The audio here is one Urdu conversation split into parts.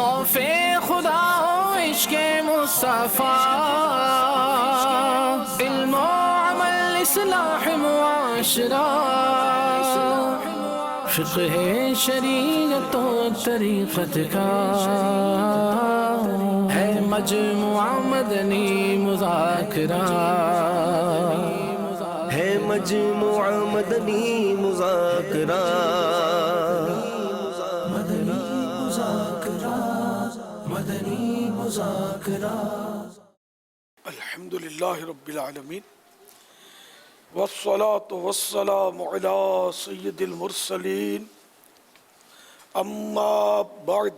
خوف خدا و عشق مصطفیٰ، علم و عمل اصلاح معاشرہ، فقہ شریعت و طریقت کا ہے مجموعہ مدنی مذاکرہ، ہے مجموعہ مدنی مذاکرہ، مدنی مذاکرہ۔ الحمدللہ رب العالمین، والصلاة والسلام علی سید المرسلین، اما بعد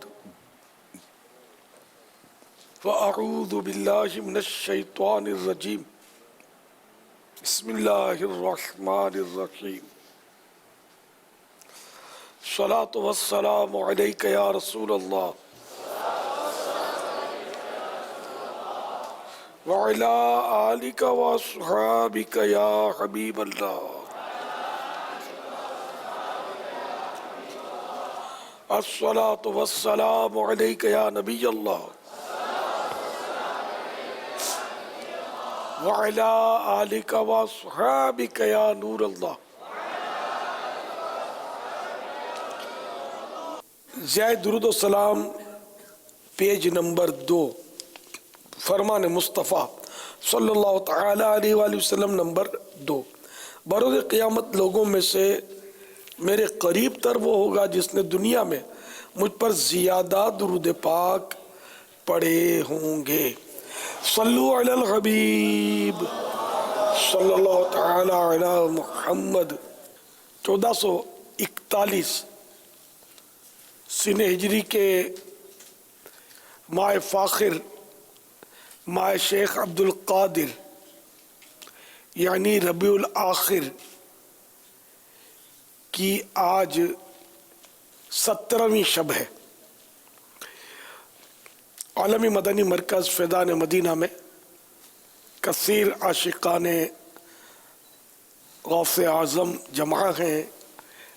فاعوذ باللہ من الشیطان الرجیم، بسم اللہ الرحمن الرحیم۔ الصلاة والسلام علیک یا رسول اللہ وعلى آلك وأصحابك يا حبيب الله، الصلاة والسلام عليك يا نبي الله وعلى آلك وأصحابك يا نور الله۔ زائد درود و سلام پیج نمبر 2، فرمان مصطفیٰ صلی اللہ تعالی علیہ وآلہ وسلم نمبر 2۔ بروز قیامت لوگوں میں سے میرے قریب تر وہ ہوگا جس نے دنیا میں مجھ پر زیادہ درود پاک پڑھے ہوں گے۔ صلو علی الحبیب صلی اللہ تعالی علی محمد۔ 1441 سن ہجری کے ماہ فاخر، ماہ شیخ عبد القادر یعنی ربیع الآخر کی آج 17ویں شب ہے۔ عالمی مدنی مرکز فیضان مدینہ میں کثیر عاشقان غوث اعظم جمع ہیں،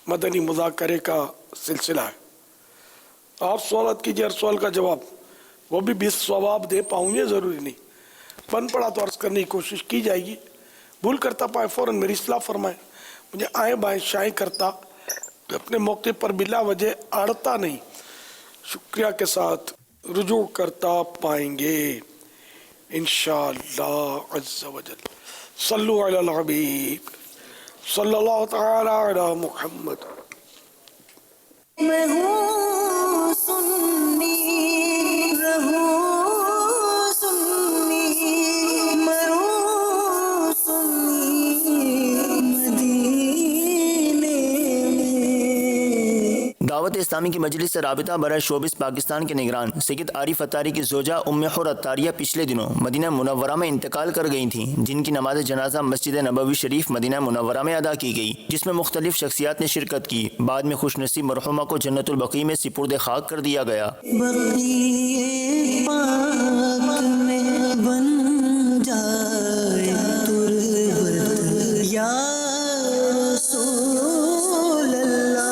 مدنی مذاکرے کا سلسلہ ہے۔ آپ سوالات کیجیے، ہر سوال کا جواب، وہ بھی 20 ثواب دے پاؤں یہ ضروری نہیں، پن پڑا تو عرض کرنے کی کوشش کی جائے گی، بھول کرتا پائے فوراً میری اصلاح فرمائیں، مجھے آئیں بائیں شائیں کرتا اپنے موقع پر بلا وجہ اڑتا نہیں، شکریہ کے ساتھ رجوع کرتا پائیں گے انشاءاللہ عز و جل۔ صلو علی الحبیب صلی اللہ تعالی علی محمد۔ میں ہوں سنی، رہوں سنی، مروں سنی، مدینے میں۔ دعوت اسلامی کی مجلس رابطہ برائے شوبز پاکستان کے نگران سید عارف اتاری کی زوجہ ام حر اتاریہ پچھلے دنوں مدینہ منورہ میں انتقال کر گئی تھیں، جن کی نماز جنازہ مسجد نبوی شریف مدینہ منورہ میں ادا کی گئی، جس میں مختلف شخصیات نے شرکت کی۔ بعد میں خوش نصیب مرحومہ کو جنت البقیع میں سپرد خاک کر دیا گیا۔ بقیع پاک میں بن جائے تربت یا رسول اللہ۔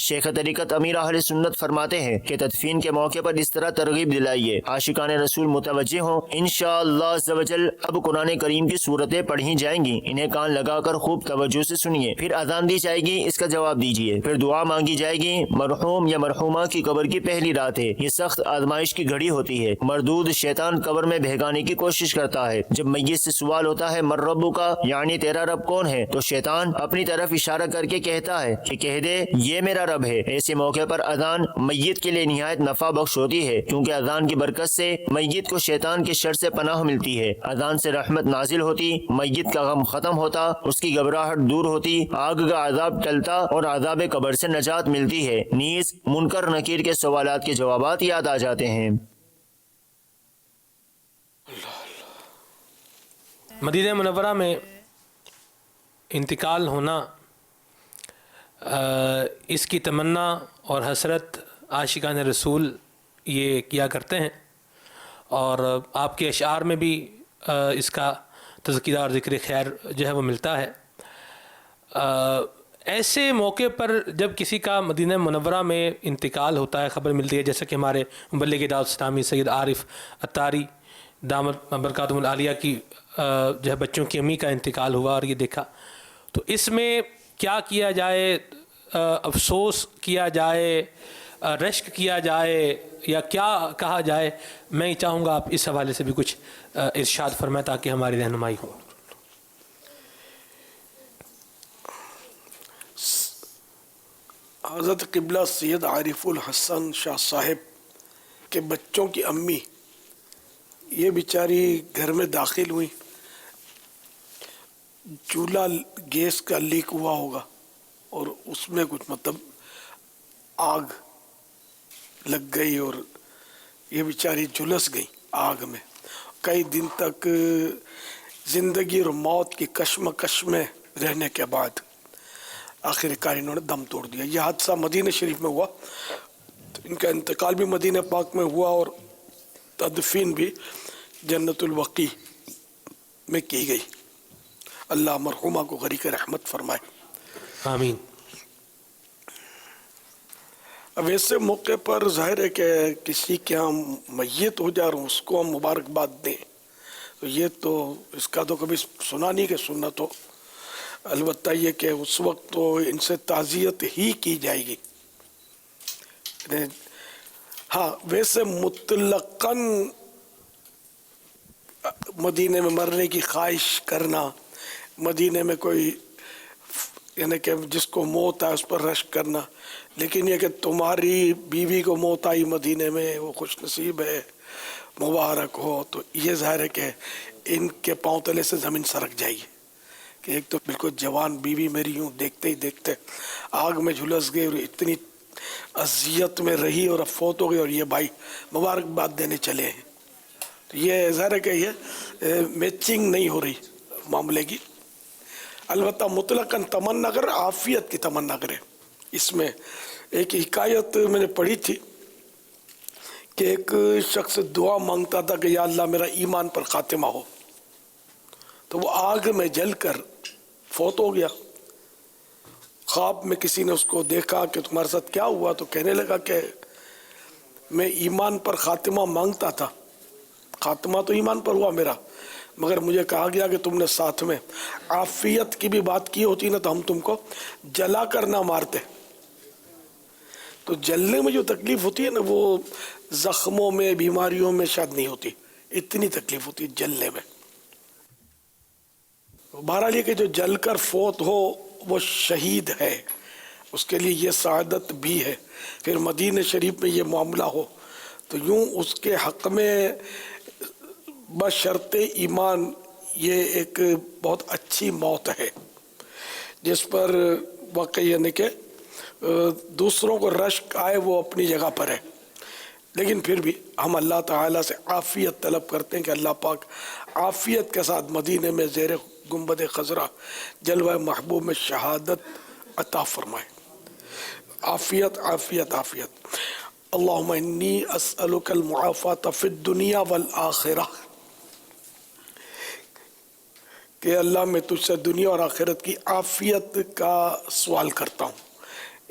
شیخ طریقت امیر اہل سنت فرماتے ہیں کہ تدفین کے موقع پر اس طرح ترغیب دلائیے، عاشقان رسول متوجہ ہوں۔ انشاءاللہ عز و جل اب قرآن کریم کی صورتیں پڑھی جائیں گی، انہیں کان لگا کر خوب توجہ سے سنیے، پھر اذان دی جائے گی، اس کا جواب دیجیے، پھر دعا مانگی جائے گی۔ مرحوم یا مرحومہ کی قبر کی پہلی رات ہے، یہ سخت آزمائش کی گھڑی ہوتی ہے، مردود شیطان قبر میں بہگانے کی کوشش کرتا ہے۔ جب میت سے سوال ہوتا ہے من ربک کا، یعنی تیرا رب کون ہے، تو شیطان اپنی طرف اشارہ کر کے کہتا ہے کہ کہہ دے یہ میرا رب ہے۔ ایسے موقع پر اذان میت کے لیے نہایت نفع بخش ہوتی ہے، کیونکہ اذان کی برکت سے میت کو شیطان کے شر سے پناہ ملتی ہے۔ اذان سے رحمت نازل ہوتی، میت کا غم ختم ہوتا، اس کی گھبراہٹ دور ہوتی، آگ کا عذاب ٹلتا اور عذاب قبر سے نجات ملتی ہے، نیز منکر نکیر کے سوالات کے جوابات یاد آ جاتے ہیں۔ مدینہ منورہ میں انتقال ہونا، اس کی تمنا اور حسرت عاشقان رسول یہ کیا کرتے ہیں، اور آپ کے اشعار میں بھی اس کا تذکرہ اور ذکر خیر جو ہے وہ ملتا ہے۔ ایسے موقع پر جب کسی کا مدینہ منورہ میں انتقال ہوتا ہے، خبر ملتی ہے، جیسا کہ ہمارے مبلغ دعوت اسلامی سید عارف عطاری دامت برکاتہم العالیہ کی جو ہے بچوں کی امی کا انتقال ہوا اور یہ دیکھا، تو اس میں کیا کیا جائے؟ افسوس کیا جائے، رشک کیا جائے، یا کیا کہا جائے؟ میں چاہوں گا آپ اس حوالے سے بھی کچھ ارشاد فرمائیں تاکہ ہماری رہنمائی ہو۔ حضرت قبلہ سید عارف الحسن شاہ صاحب کے بچوں کی امی یہ بیچاری گھر میں داخل ہوئی، چولہا گیس کا لیک ہوا ہوگا اور اس میں کچھ مطلب آگ لگ گئی اور یہ بیچاری جھلس گئی آگ میں۔ کئی دن تک زندگی اور موت کی کشمکش میں رہنے کے بعد آخر کار انہوں نے دم توڑ دیا۔ یہ حادثہ مدینہ شریف میں ہوا، تو ان کا انتقال بھی مدینہ پاک میں ہوا اور تدفین بھی جنت البقیع میں کی گئی۔ اللہ مرحومہ کو غریق رحمت فرمائے، آمین۔ اب ایسے موقع پر ظاہر ہے کہ کسی کے ہم میت ہو جائے اور اس کو ہم مبارکباد دیں، تو یہ تو اس کا تو کبھی سنا نہیں کہ سنت ہو۔ البتہ یہ کہ اس وقت تو ان سے تعزیت ہی کی جائے گی۔ ہاں ویسے مطلقاً مدینے میں مرنے کی خواہش کرنا، مدینے میں کوئی یعنی کہ جس کو موت آئے اس پر رشک کرنا، لیکن یہ کہ تمہاری بیوی کو موت آئی مدینے میں، وہ خوش نصیب ہے، مبارک ہو، تو یہ ظاہر ہے کہ ان کے پاؤں تلے سے زمین سرک جائے گی کہ ایک تو بالکل جوان بیوی میری یوں دیکھتے ہی دیکھتے آگ میں جھلس گئی اور اتنی اذیت میں رہی اور اب فوت ہو گئی، اور یہ بھائی مبارکباد دینے چلے ہیں، تو یہ ظاہر ہے کہ یہ میچنگ نہیں ہو رہی معاملے کی۔ البتہ مطلقاً تمنا کر، عافیت کی تمنا کرے۔ اس میں ایک حکایت میں نے پڑھی تھی کہ ایک شخص دعا مانگتا تھا کہ یا اللہ میرا ایمان پر خاتمہ ہو، تو وہ آگ میں جل کر فوت ہو گیا۔ خواب میں کسی نے اس کو دیکھا کہ تمہارے ساتھ کیا ہوا، تو کہنے لگا کہ میں ایمان پر خاتمہ مانگتا تھا، خاتمہ تو ایمان پر ہوا میرا، مگر مجھے کہا گیا کہ تم نے ساتھ میں عافیت کی بھی بات کی ہوتی نا تو ہم تم کو جلا کر نہ مارتے۔ تو جلنے میں جو تکلیف ہوتی ہے نا وہ زخموں میں، بیماریوں میں شاید نہیں ہوتی، اتنی تکلیف ہوتی ہے جلنے میں۔ بہرحال یہ کہ جو جل کر فوت ہو وہ شہید ہے، اس کے لیے یہ سعادت بھی ہے۔ پھر مدینہ شریف میں یہ معاملہ ہو تو یوں اس کے حق میں بشرط ایمان یہ ایک بہت اچھی موت ہے، جس پر واقعی یعنی کہ دوسروں کو رشک آئے وہ اپنی جگہ پر ہے، لیکن پھر بھی ہم اللہ تعالیٰ سے عافیت طلب کرتے ہیں کہ اللہ پاک عافیت کے ساتھ مدینے میں زیر گنبد خضرا جلوہ محبوب میں شہادت عطا فرمائے۔ عافیت عافیت عافیت۔ اللہم انی اسألک المعافات فی الدنیا والآخرہ، کہ اللہ میں تجھ سے دنیا اور آخرت کی عافیت کا سوال کرتا ہوں۔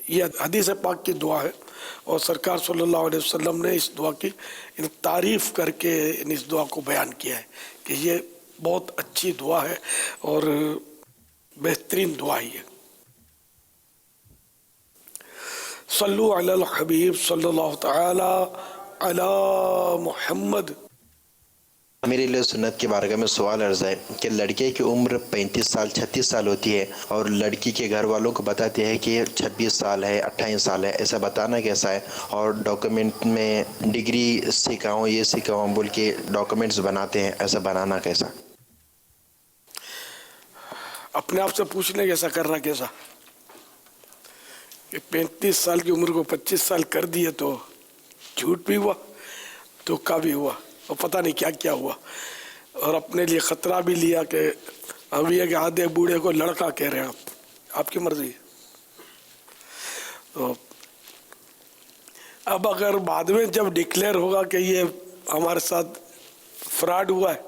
یہ حدیث پاک کی دعا ہے اور سرکار صلی اللہ علیہ وسلم نے اس دعا کی تعریف کر کے اس دعا کو بیان کیا ہے کہ یہ بہت اچھی دعا ہے اور بہترین دعا ہی ہے۔ صلو علی الحبیب صلی اللہ تعالی علی محمد۔ امیر علیہ سنت کے بارگاہ میں سوال عرض ہے کہ لڑکے کی عمر 35 سال 36 سال ہوتی ہے اور لڑکی کے گھر والوں کو بتاتے ہیں کہ 26 سال ہے 28 سال ہے، ایسا بتانا کیسا ہے؟ اور ڈاکومنٹ میں ڈگری سکھاؤں یہ سکھاؤں بول کے ڈاکومنٹس بناتے ہیں، ایسا بنانا کیسا؟ اپنے آپ سے پوچھنے کیسا، کرنا کیسا؟ کہ 35 سال کی عمر کو 25 سال کر دیے تو جھوٹ بھی ہوا، دھوکہ بھی ہوا، اور پتہ نہیں کیا کیا ہوا، اور اپنے لیے خطرہ بھی لیا کہ اب یہ کہ آدھے بوڑھے کو لڑکا کہہ رہے ہیں، آپ کی مرضی ہے۔ تو اب اگر بعد میں جب ڈکلیئر ہوگا کہ یہ ہمارے ساتھ فراڈ ہوا ہے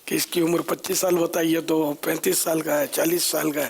کہ اس کی عمر 25 سال بتائیے تو 35 سال کا ہے 40 سال کا ہے،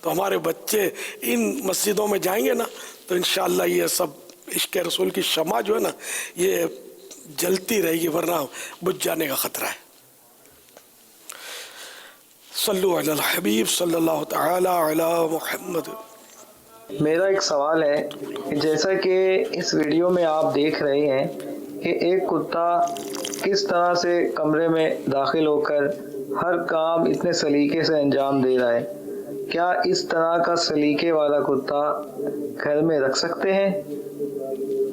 تو ہمارے بچے ان مسجدوں میں جائیں گے نا تو انشاءاللہ یہ سب عشق رسول کی شمع جو ہے نا یہ جلتی رہے گی، ورنہ بجھ جانے کا خطرہ ہے۔ صلو علی الحبیب صلی اللہ تعالی علی محمد۔ میرا ایک سوال ہے کہ جیسا کہ اس ویڈیو میں آپ دیکھ رہے ہیں کہ ایک کتا کس طرح سے کمرے میں داخل ہو کر ہر کام اتنے سلیقے سے انجام دے رہا ہے، کیا اس طرح کا سلیقے والا کتا گھر میں رکھ سکتے ہیں؟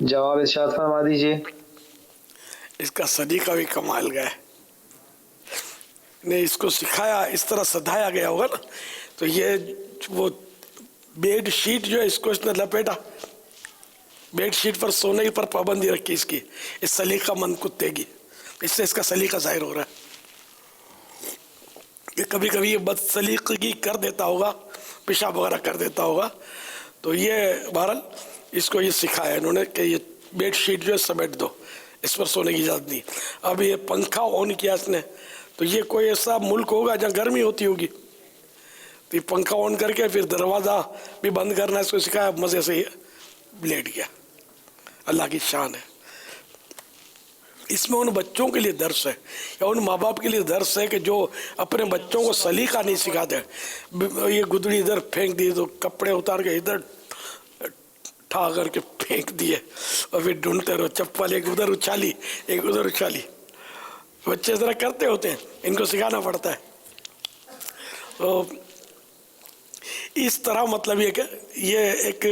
جواب ارشاد فرما دیجیے۔ اس کا سلیقہ بھی کمال کا ہے، نے اس کو سکھایا، اس طرح سدھایا گیا ہوگا نا، تو یہ وہ بیڈ شیٹ جو ہے اس کو اس نے لپیٹا، بیڈ شیٹ پر سونے پر پابندی رکھی اس کی، اس سلیقہ مند کتے کی، اس سے اس کا سلیقہ ظاہر ہو رہا ہے کہ کبھی کبھی یہ بد سلیقگی کر دیتا ہوگا، پیشاب وغیرہ کر دیتا ہوگا، تو یہ بہرحال اس کو یہ سکھایا انہوں نے کہ یہ بیڈ شیٹ جو ہے سمیٹ دو، اس پر سونے کی اجازت نہیں۔ اب یہ پنکھا آن کیا اس نے، تو یہ کوئی ایسا ملک ہوگا جہاں گرمی ہوتی ہوگی، تو یہ پنکھا آن کر کے پھر دروازہ بھی بند کرنا اس کو سکھایا، مزے سے یہ لیٹ گیا۔ اللہ کی شان ہے۔ اس میں ان بچوں کے لیے درس ہے یا ان ماں باپ کے لیے درس ہے کہ جو اپنے بچوں کو سلیقہ نہیں سکھاتے، یہ گدڑی ادھر پھینک دی تو کپڑے اتار کے ادھر ٹھا کر کے پھینک دیے، اور پھر ڈھونڈتے رہو، چپل ایک ادھر اچھالی ایک ادھر اچھالی۔ بچے اس طرح کرتے ہوتے ہیں، ان کو سکھانا پڑتا ہے۔ تو اس طرح مطلب یہ کہ یہ ایک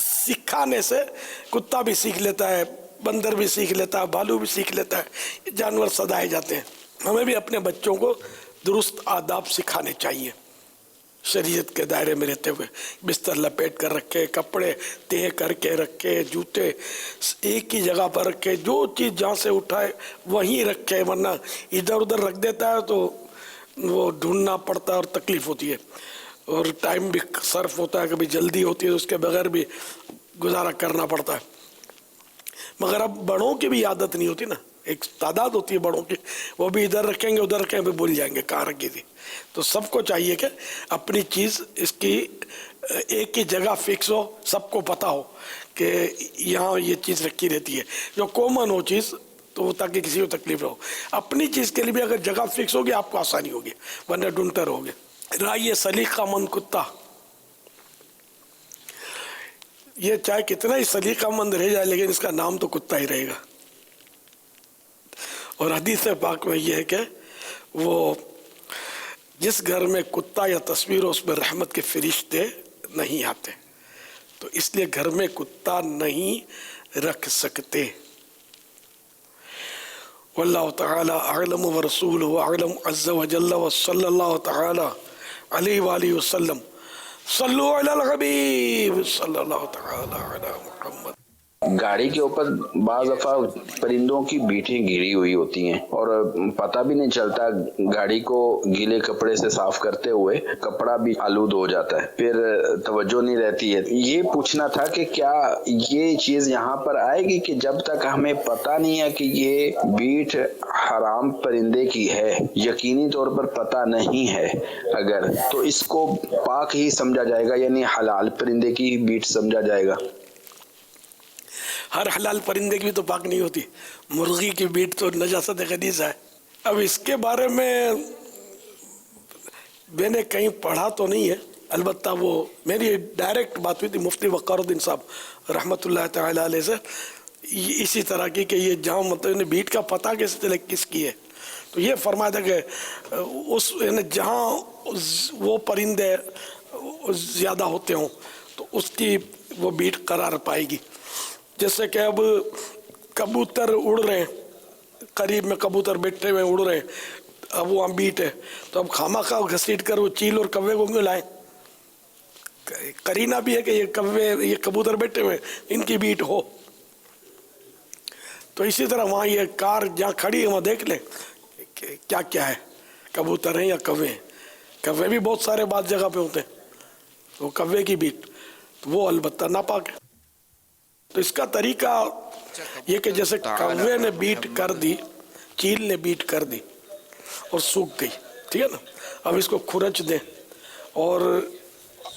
سکھانے سے کتا بھی سیکھ لیتا ہے، بندر بھی سیکھ لیتا ہے، بھالو بھی سیکھ لیتا ہے، جانور سدائے جاتے ہیں۔ ہمیں بھی اپنے بچوں کو درست آداب سکھانے چاہیے، شریعت کے دائرے میں رہتے ہوئے، بستر لپیٹ کر رکھے، کپڑے تہہ کر کے رکھے، جوتے ایک ہی جگہ پر رکھے، جو چیز جہاں سے اٹھائے وہیں رکھے، ورنہ ادھر ادھر رکھ دیتا ہے تو وہ ڈھونڈنا پڑتا ہے اور تکلیف ہوتی ہے، اور ٹائم بھی صرف ہوتا ہے، کبھی جلدی ہوتی ہے اس کے بغیر بھی گزارا کرنا پڑتا ہے۔ مگر اب بڑوں کی بھی عادت نہیں ہوتی نا، ایک تعداد ہوتی ہے بڑوں کی، وہ بھی ادھر رکھیں گے ادھر رکھیں گے، بھول جائیں گے کہاں رکھی تھی۔ تو سب کو چاہیے کہ اپنی چیز اس کی ایک ہی جگہ فکس ہو، سب کو پتہ ہو کہ یہاں یہ چیز رکھی رہتی ہے، جو کامن ہو چیز، تو تاکہ کسی کو تکلیف نہ ہو۔ اپنی چیز کے لیے بھی اگر جگہ فکس ہوگی آپ کو آسانی ہوگی، ورنہ ڈھونڈتے رہو گے۔ رائے سلیقہ مند کتا، یہ چاہے کتنا ہی سلیقہ مند رہ جائے لیکن اس کا نام تو کتا ہی رہے گا۔ اور حدیث پاک میں یہ ہے کہ وہ جس گھر میں کتا یا تصویر ہو اس میں رحمت کے فرشتے نہیں آتے، تو اس لیے گھر میں کتا نہیں رکھ سکتے۔ واللہ تعالی اعلم ورسولہ اعلم عز وجل وصلی اللہ تعالی علیہ وآلہ وسلم۔ صلو علی الحبیب صلی اللہ تعالی علی محمد۔ گاڑی کے اوپر بعض دفعہ پرندوں کی بیٹیں گری ہوئی ہوتی ہیں اور پتہ بھی نہیں چلتا، گاڑی کو گیلے کپڑے سے صاف کرتے ہوئے کپڑا بھی آلود ہو جاتا ہے، پھر توجہ نہیں رہتی ہے۔ یہ پوچھنا تھا کہ کیا یہ چیز یہاں پر آئے گی کہ جب تک ہمیں پتہ نہیں ہے کہ یہ بیٹ حرام پرندے کی ہے، یقینی طور پر پتہ نہیں ہے اگر، تو اس کو پاک ہی سمجھا جائے گا، یعنی حلال پرندے کی بیٹ سمجھا جائے گا؟ ہر حلال پرندے کی بھی تو پاک نہیں ہوتی، مرغی کی بیٹ تو نجاست خبیث ہے۔ اب اس کے بارے میں میں نے کہیں پڑھا تو نہیں ہے، البتہ وہ میری ڈائریکٹ بات ہوئی تھی مفتی وقار الدین صاحب رحمۃ اللہ تعالی علیہ سے اسی طرح کی کہ یہ جہاں مطلب بیٹ کا پتہ کیسے چلے کس کی ہے، تو یہ فرمایا تھا کہ اس جہاں وہ پرندے زیادہ ہوتے ہوں تو اس کی وہ بیٹ قرار پائے گی۔ جیسے کہ اب کبوتر اڑ رہے ہیں، قریب میں کبوتر بیٹھے ہوئے اڑ رہے ہیں، اب وہاں بیٹ ہے، تو اب خواہ گھسیٹ کر وہ چیل اور کوے کو کیوں لائیں؟ قرینہ بھی ہے کہ یہ کبوتر بیٹھے ہوئے ان کی بیٹ ہو۔ تو اسی طرح وہاں یہ کار جہاں کھڑی ہے وہاں دیکھ لیں کیا کیا ہے، کبوتر ہیں یا کوے ہیں۔ کوے بھی بہت سارے بعض جگہ پہ ہوتے ہیں، تو کوے کی بیٹ تو وہ البتہ ناپاک ہے۔ تو اس کا طریقہ یہ کہ جیسے کوے نے بیٹ کر دی، چیل نے بیٹ کر دی اور سوکھ گئی، ٹھیک ہے نا، اب اس کو کھرچ دیں اور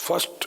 1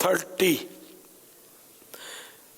30।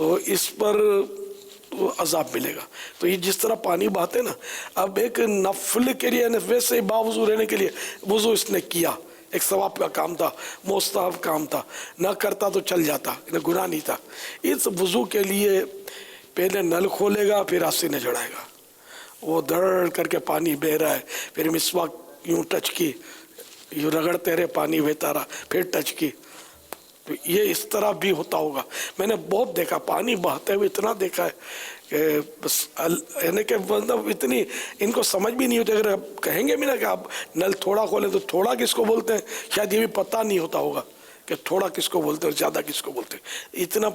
تو اس پر عذاب ملے گا. تو یہ جس طرح پانی بہاتے نا، اب ایک نفل کے لیے ویسے ہی باوضو رہنے کے لیے وضو اس نے کیا، ایک ثواب کا کام تھا، مستحب کام تھا، نہ کرتا تو چل جاتا، گناہ نہیں تھا. اس وضو کے لیے پہلے نل کھولے گا، پھر آستین نے جڑائے گا. وہ دڑ کر کے پانی بہ رہا ہے، پھر مسواک یوں ٹچ کی، یوں رگڑتے رہے، پانی بہتا رہا، پھر ٹچ کی. تو یہ اس طرح بھی ہوتا ہوگا. میں نے بہت دیکھا پانی بہتے ہوئے، اتنا دیکھا ہے کہ بس یعنی کہ مطلب اتنی ان کو سمجھ بھی نہیں ہوتی. اگر کہیں گے بھی نا کہ آپ نل تھوڑا کھولیں تو تھوڑا کس کو بولتے ہیں، شاید یہ بھی پتہ نہیں ہوتا ہوگا کہ تھوڑا کس کو بولتے ہیں اور زیادہ کس کو بولتے ہیں. اتنا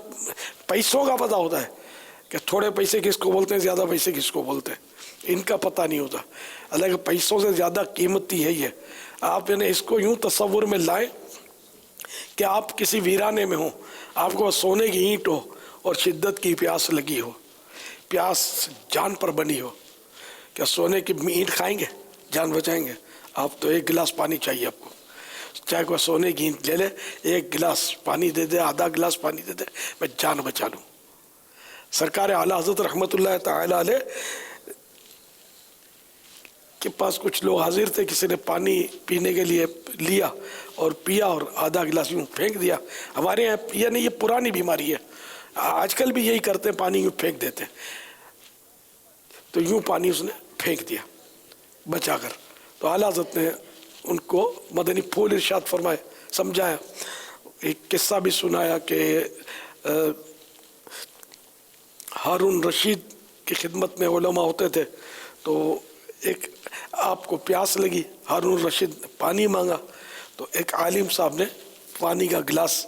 پیسوں کا پتہ ہوتا ہے کہ تھوڑے پیسے کس کو بولتے ہیں، زیادہ پیسے کس کو بولتے ہیں، ان کا پتہ نہیں ہوتا. حالانکہ پیسوں سے زیادہ قیمتی ہے یہ. آپ یعنی اس کو یوں تصور میں لائیں کہ آپ کسی ویرانے میں ہوں، آپ کو سونے کی اینٹ ہو اور شدت کی پیاس لگی ہو، پیاس جان پر بنی ہو. کیا سونے کی اینٹ کھائیں گے؟ جان بچائیں گے؟ آپ تو ایک گلاس پانی چاہیے آپ کو. چاہے کوئی سونے کی اینٹ لے لے، ایک گلاس پانی دے دے، آدھا گلاس پانی دے دے، میں جان بچا لوں. سرکار اعلیٰ حضرت رحمۃ اللہ تعالی علیہ کے پاس کچھ لوگ حاضر تھے، کسی نے پانی پینے کے لیے لیا اور پیا اور آدھا گلاس یوں پھینک دیا. ہمارے یہاں یعنی یہ پرانی بیماری ہے، آج کل بھی یہی کرتے ہیں، پانی یوں پھینک دیتے ہیں. تو یوں پانی اس نے پھینک دیا بچا کر. تو اعلیٰ حضرت نے ان کو مدنی پھول ارشاد فرمائے، سمجھایا. ایک قصہ بھی سنایا کہ ہارون رشید کی خدمت میں علماء ہوتے تھے. تو ایک آپ کو پیاس لگی، ہارون رشید پانی مانگا، تو ایک عالم صاحب نے پانی کا گلاس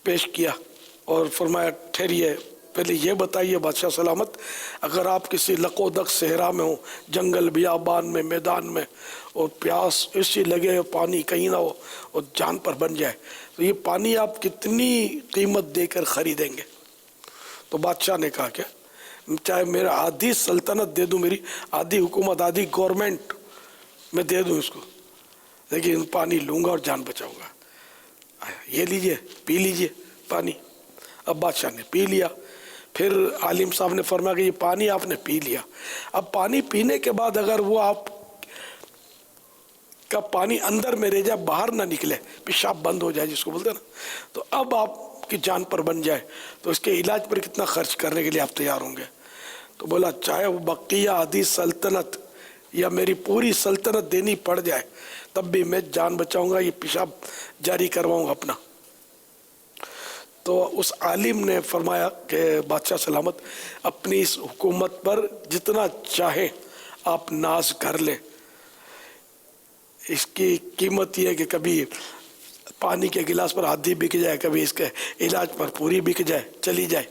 پیش کیا اور فرمایا ٹھہریے، پہلے یہ بتائیے بادشاہ سلامت، اگر آپ کسی لقو دق صحرا میں ہوں، جنگل بیابان میں، میدان میں، اور پیاس اسی لگے، پانی کہیں نہ ہو اور جان پر بن جائے، تو یہ پانی آپ کتنی قیمت دے کر خریدیں گے؟ تو بادشاہ نے کہا کہ چاہے میرا آدھی سلطنت دے دوں، میری آدھی حکومت، آدھی گورنمنٹ میں دے دوں اس کو، لیکن پانی لوں گا اور جان بچاؤں گا. یہ لیجئے، پی لیجئے پانی. اب بادشاہ نے پی لیا. پھر عالم صاحب نے فرمایا کہ یہ پانی آپ نے پی لیا، اب پانی پینے کے بعد اگر وہ آپ کا پانی اندر میں رہ جائے، باہر نہ نکلے، پیشاب بند ہو جائے جس کو بولتے ہیں نا، تو اب آپ کی جان پر بن جائے، تو اس کے علاج پر کتنا خرچ کرنے کے لیے آپ تیار ہوں گے؟ تو بولا چاہے وہ بقیہ آدھی سلطنت یا میری پوری سلطنت دینی پڑ جائے، تب بھی میں جان بچاؤں گا، یہ پیشاب جاری کرواؤں گا اپنا. تو اس عالم نے فرمایا کہ بادشاہ سلامت، اپنی اس حکومت پر جتنا چاہے آپ ناز کر لیں، اس کی قیمت یہ ہے کہ کبھی پانی کے گلاس پر آدھی بک جائے، کبھی اس کے علاج پر پوری بک جائے، چلی جائے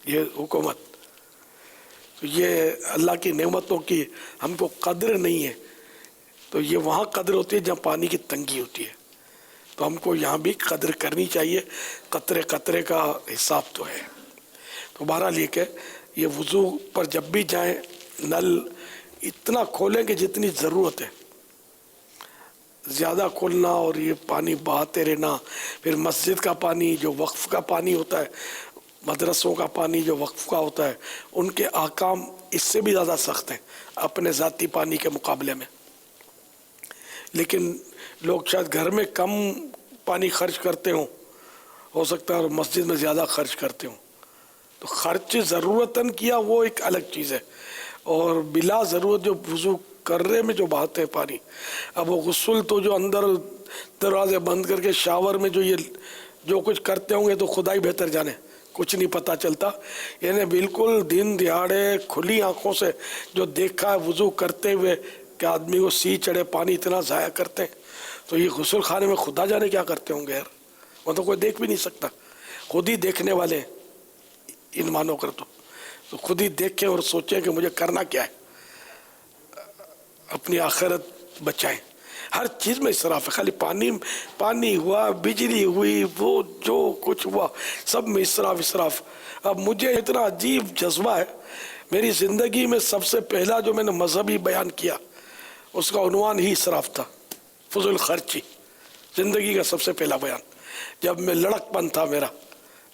یہ حکومت. تو یہ اللہ کی نعمتوں کی ہم کو قدر نہیں ہے. تو یہ وہاں قدر ہوتی ہے جہاں پانی کی تنگی ہوتی ہے. تو ہم کو یہاں بھی قدر کرنی چاہیے، قطرے قطرے کا حساب تو ہے. تو بہرحال یہ کہ یہ وضو پر جب بھی جائیں نل اتنا کھولیں کہ جتنی ضرورت ہے، زیادہ کھولنا اور یہ پانی بہاتے رہنا. پھر مسجد کا پانی جو وقف کا پانی ہوتا ہے، مدرسوں کا پانی جو وقف کا ہوتا ہے، ان کے احکام اس سے بھی زیادہ سخت ہیں اپنے ذاتی پانی کے مقابلے میں. لیکن لوگ شاید گھر میں کم پانی خرچ کرتے ہوں، ہو سکتا ہے اور مسجد میں زیادہ خرچ کرتے ہوں. تو خرچ ضرورتاً کیا وہ ایک الگ چیز ہے، اور بلا ضرورت جو وضو کرنے میں جو بہاتے ہیں پانی، اب وہ غسل تو جو اندر دروازے بند کر کے شاور میں جو یہ جو کچھ کرتے ہوں گے تو خدا ہی بہتر جانے، کچھ نہیں پتہ چلتا. یعنی بالکل دن دیہاڑے کھلی آنکھوں سے جو دیکھا ہے وضو کرتے ہوئے کہ آدمی کو سی چڑھے، پانی اتنا ضائع کرتے ہیں. تو یہ غسل خانے میں خدا جانے کیا کرتے ہوں گے یار، وہ تو کوئی دیکھ بھی نہیں سکتا. خود ہی دیکھنے والے ان مانو کر تو خود ہی دیکھیں اور سوچیں کہ مجھے کرنا کیا ہے، اپنی آخرت بچائیں. ہر چیز میں اسراف ہے، خالی پانی ہوا، بجلی ہوئی، وہ جو کچھ ہوا سب میں اسراف. اب مجھے اتنا عجیب جذبہ ہے، میری زندگی میں سب سے پہلا جو میں نے مذہبی بیان کیا اس کا عنوان ہی اسراف تھا، فضول خرچی. زندگی کا سب سے پہلا بیان جب میں لڑک پن تھا میرا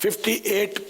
58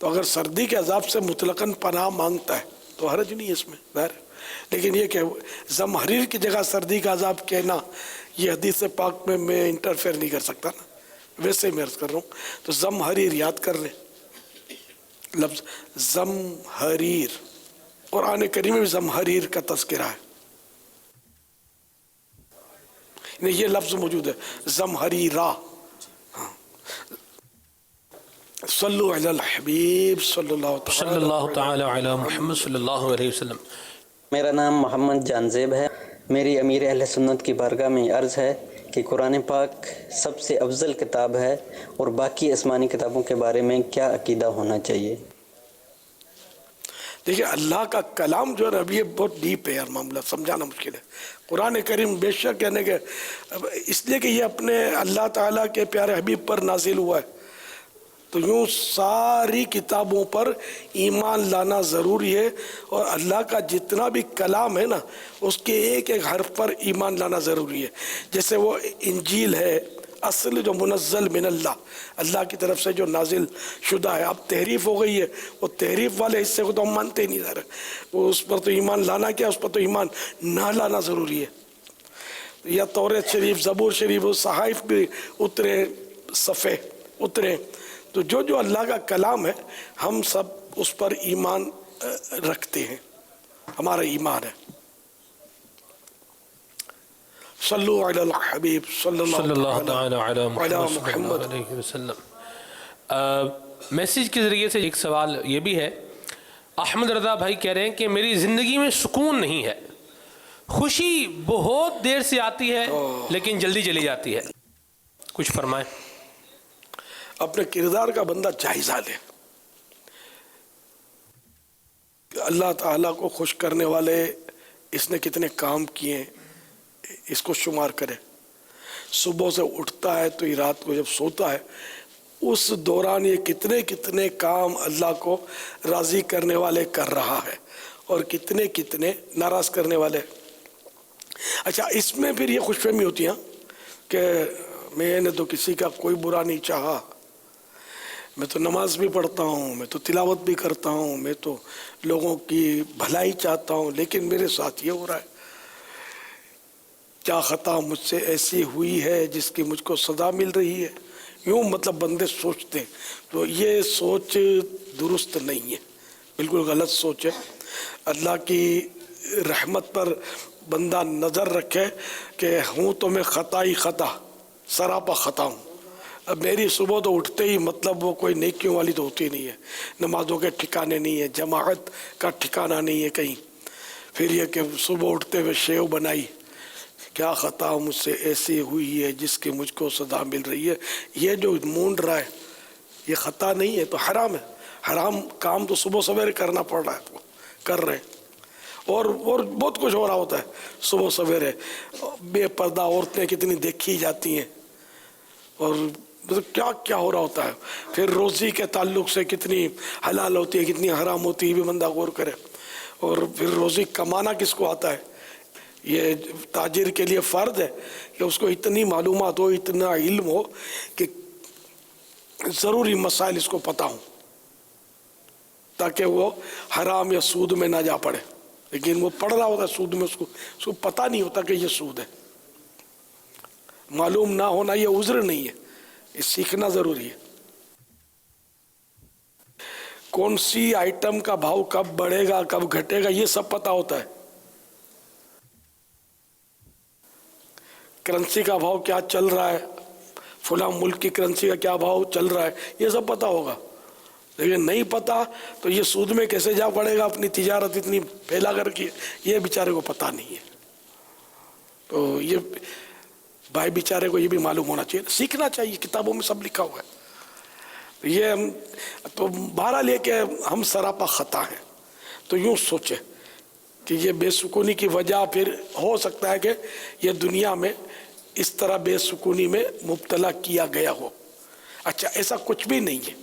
تو اگر سردی کے عذاب سے مطلقاً پناہ مانگتا ہے تو حرج نہیں ہے اس میں ظاہر، لیکن یہ کہ زمحریر کی جگہ سردی کا عذاب کہنا، یہ حدیث پاک میں انٹرفیئر نہیں کر سکتا نا، ویسے میں عرض کر رہا ہوں. تو زمحریر یاد کر لیں، لفظ زمحریر قرآن کریم میں بھی زمحریر کا تذکرہ ہے، یہ لفظ موجود ہے زمحریرہ. صلو علی الحبیب صلی اللہ تعالی علی محمد صلی اللہ علیہ وسلم. میرا نام محمد جانزیب ہے. میری امیر اہل سنت کی بارگاہ میں عرض ہے کہ قرآن پاک سب سے افضل کتاب ہے، اور باقی آسمانی کتابوں کے بارے میں کیا عقیدہ ہونا چاہیے؟ دیکھیے اللہ کا کلام جو ہے نا، ابھی یہ بہت ڈیپ ہے یار، معاملہ سمجھانا مشکل ہے. قرآن کریم بے شک یعنی کہ اس لیے کہ یہ اپنے اللہ تعالیٰ کے پیارے حبیب پر نازل ہوا ہے، تو یوں ساری کتابوں پر ایمان لانا ضروری ہے، اور اللہ کا جتنا بھی کلام ہے نا اس کے ایک ایک حرف پر ایمان لانا ضروری ہے. جیسے وہ انجیل ہے اصل جو منزل من اللہ کی طرف سے جو نازل شدہ ہے، اب تحریف ہو گئی ہے، وہ تحریف والے حصے کو تو ہم مانتے ہی نہیں ظاہر، وہ اس پر تو ایمان لانا کیا، اس پر تو ایمان نہ لانا ضروری ہے. یا توریت شریف، زبور شریف، وہ صحائف بھی اترے، صفحے اترے، تو جو اللہ کا کلام ہے ہم سب اس پر ایمان رکھتے ہیں، ہمارا ایمان ہے. صلو علی الحبیب صلی اللہ تعالی علی محمد علیہ وسلم. میسیج کے ذریعے سے ایک سوال یہ بھی ہے، احمد رضا بھائی کہہ رہے ہیں کہ میری زندگی میں سکون نہیں ہے، خوشی بہت دیر سے آتی ہے لیکن جلدی چلی جاتی ہے، کچھ فرمائیں. اپنے کردار کا بندہ جائزہ لے، اللہ تعالیٰ کو خوش کرنے والے اس نے کتنے کام کیے اس کو شمار کرے. صبح سے اٹھتا ہے تو یہ رات کو جب سوتا ہے اس دوران یہ کتنے کام اللہ کو راضی کرنے والے کر رہا ہے اور کتنے ناراض کرنے والے. اچھا اس میں پھر یہ خوش فہمی ہوتی ہے کہ میں نے تو کسی کا کوئی برا نہیں چاہا، میں تو نماز بھی پڑھتا ہوں، میں تو تلاوت بھی کرتا ہوں، میں تو لوگوں کی بھلائی چاہتا ہوں، لیکن میرے ساتھ یہ ہو رہا ہے، کیا خطا مجھ سے ایسی ہوئی ہے جس کی مجھ کو سزا مل رہی ہے. یوں مطلب بندے سوچتے ہیں، تو یہ سوچ درست نہیں ہے، بالکل غلط سوچ ہے. اللہ کی رحمت پر بندہ نظر رکھے کہ ہوں تو میں خطا سراپا خطا ہوں. اب میری صبح تو اٹھتے ہی مطلب وہ کوئی نیکیوں والی تو ہوتی نہیں ہے، نمازوں کے ٹھکانے نہیں ہے، جماعت کا ٹھکانہ نہیں ہے کہیں. پھر یہ کہ صبح اٹھتے ہوئے شیو بنائی، کیا خطا مجھ سے ایسی ہوئی ہے جس کی مجھ کو سزا مل رہی ہے. یہ جو مونڈ رہا ہے یہ خطا نہیں ہے تو حرام ہے. حرام کام تو صبح سویرے کرنا پڑ رہا ہے تو کر رہے ہیں، اور بہت کچھ ہو رہا ہوتا ہے صبح سویرے. بے پردہ عورتیں کتنی دیکھی جاتی ہیں اور کیا ہو رہا ہوتا ہے. پھر روزی کے تعلق سے کتنی حلال ہوتی ہے کتنی حرام ہوتی ہے بھی بندہ غور کرے. اور پھر روزی کمانا کس کو آتا ہے؟ یہ تاجر کے لیے فرض ہے کہ اس کو اتنی معلومات ہو، اتنا علم ہو کہ ضروری مسائل اس کو پتہ ہوں تاکہ وہ حرام یا سود میں نہ جا پڑے. لیکن وہ پڑھ رہا ہوتا ہے سود میں، اس کو پتہ نہیں ہوتا کہ یہ سود ہے. معلوم نہ ہونا یہ عذر نہیں ہے، یہ سیکھنا ضروری ہے. کون سی آئٹم کا بھاؤ کب بڑھے گا کب گھٹے گا یہ سب پتہ ہوتا ہے. کرنسی کا بھاؤ کیا چل رہا ہے، فلاں ملک کی کرنسی کا کیا بھاؤ چل رہا ہے، یہ سب پتہ ہوگا. لیکن نہیں پتہ تو یہ سود میں کیسے جا پڑے گا، اپنی تجارت اتنی پھیلا کر کے، یہ بیچارے کو پتہ نہیں ہے. تو یہ بھائی بیچارے کو یہ بھی معلوم ہونا چاہیے، سیکھنا چاہیے، کتابوں میں سب لکھا ہوا ہے. یہ ہم تو بہرحال یہ کہ ہم سراپا خطا ہیں. تو یوں سوچے کہ یہ بے سکونی کی وجہ پھر ہو سکتا ہے کہ یہ دنیا میں اس طرح بے سکونی میں مبتلا کیا گیا ہو. اچھا ایسا کچھ بھی نہیں ہے،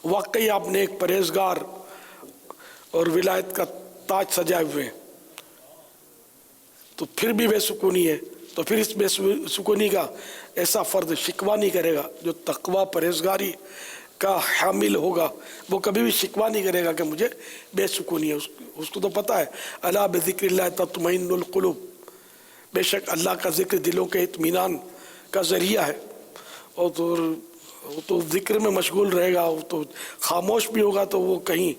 واقعی آپ نے ایک پرہیزگار اور ولایت کا تاج سجائے ہوئے ہیں تو پھر بھی بے سکونی ہے، تو پھر اس بے سکونی کا ایسا فرد شکوہ نہیں کرے گا جو تقوی پرہیزگاری کا حامل ہوگا وہ کبھی بھی شکوہ نہیں کرے گا کہ مجھے بے سکونی ہے. اس کو تو پتہ ہے الا بذکر اللہ تطمئن القلوب، بے شک اللہ کا ذکر دلوں کے اطمینان کا ذریعہ ہے. اور تو ذکر میں مشغول رہے گا، وہ تو خاموش بھی ہوگا تو وہ کہیں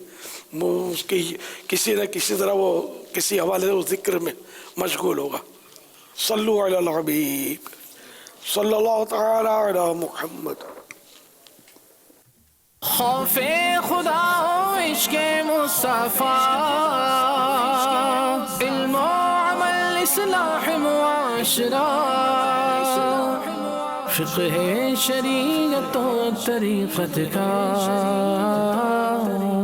اس کی کسی نہ کسی طرح وہ کسی حوالے سے وہ ذکر میں مشغول ہوگا. صلو علی الحبیب صلی اللہ تعالی علی محمد. خوف خدا و عشق مصطفیٰ، علم و عمل اصلاح معاشرہ، فقہ شریعت و طریقت کا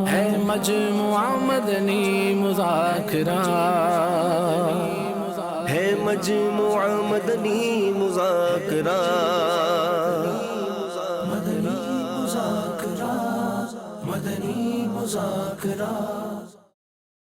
ہے مجموعہ مدنی مذاکرہ، ہے مجموعہ مدنی مذاکرہ. مدنی مذاکرہ